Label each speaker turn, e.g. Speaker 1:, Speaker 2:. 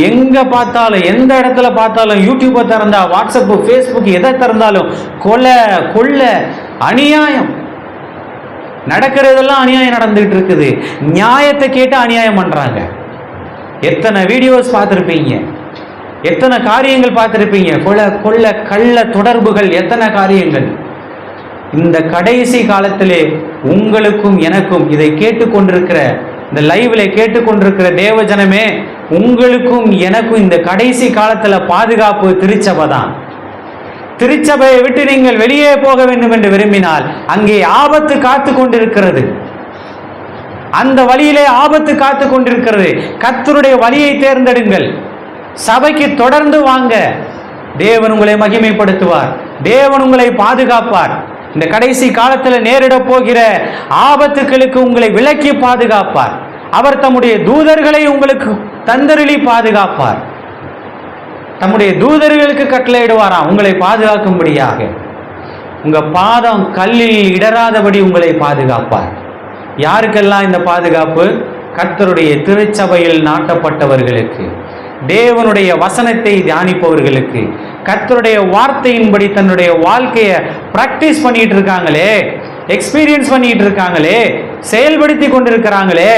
Speaker 1: எங்க பார்த்தாலும், எந்த இடத்துல பார்த்தாலும், யூடியூப்பை திறந்தா, வாட்ஸ்அப், ஃபேஸ்புக், எதை திறந்தாலும் கொலை, கொள்ளை, அநியாயம். நடக்கிறதெல்லாம் அநியாயம் நடந்துகிட்டு இருக்குது. நியாயத்தை கேட்டு அநியாயம் பண்றாங்க. எத்தனை வீடியோஸ் பார்த்துருப்பீங்க, எத்தனை காரியங்கள் பார்த்துருப்பீங்க. கொலை, கொள்ளை, கள்ள தொடர்புகள், எத்தனை காரியங்கள். இந்த கடைசி காலத்திலே உங்களுக்கும் எனக்கும், இதை கேட்டுக்கொண்டிருக்கிற, இந்த லைவ்ல கேட்டுக்கொண்டிருக்கிற தேவ ஜனமே, உங்களுக்கும் எனக்கும் இந்த கடைசி காலத்துல பாதுகாப்பு திருச்சபை தான். திருச்சபையை விட்டு நீங்கள் வெளியே போக வேண்டும் என்று விரும்பினால் அங்கே ஆபத்து காத்து கொண்டிருக்கிறது. அந்த வழியிலே ஆபத்து காத்து கொண்டிருக்கிறது. கர்த்தருடைய வழியை தேர்ந்தெடுங்கள். சபைக்கு தொடர்ந்து வாங்க. தேவன் உங்களை மகிமைப்படுத்துவார். தேவன் உங்களை பாதுகாப்பார். இந்த கடைசி காலத்தில் நேரிட போகிற ஆபத்துக்களுக்கு உங்களை விலக்கி பாதுகாப்பார். அவர் தம்முடைய தூதர்களை உங்களுக்கு தந்தருளி பாதுகாப்பார். தம்முடைய தூதர்களுக்கு கட்டளையிடுவாராம் உங்களை பாதுகாக்கும்படியாக. உங்க பாதம் கல்லில் இடராதபடி உங்களை பாதுகாப்பார். யாருக்கெல்லாம் இந்த பாதுகாப்பு? கர்த்தருடைய திருச்சபையில் நாட்டப்பட்டவர்களுக்கு, தேவனுடைய வசனத்தை தியானிப்பவர்களுக்கு, கர்த்தருடைய வார்த்தையின்படி தன்னுடைய வாழ்க்கையை பிராக்டிஸ் பண்ணிட்டு இருக்காங்களே, எக்ஸ்பீரியன்ஸ் பண்ணிட்டு இருக்காங்களே, செயல்படுத்தி கொண்டிருக்கிறாங்களே,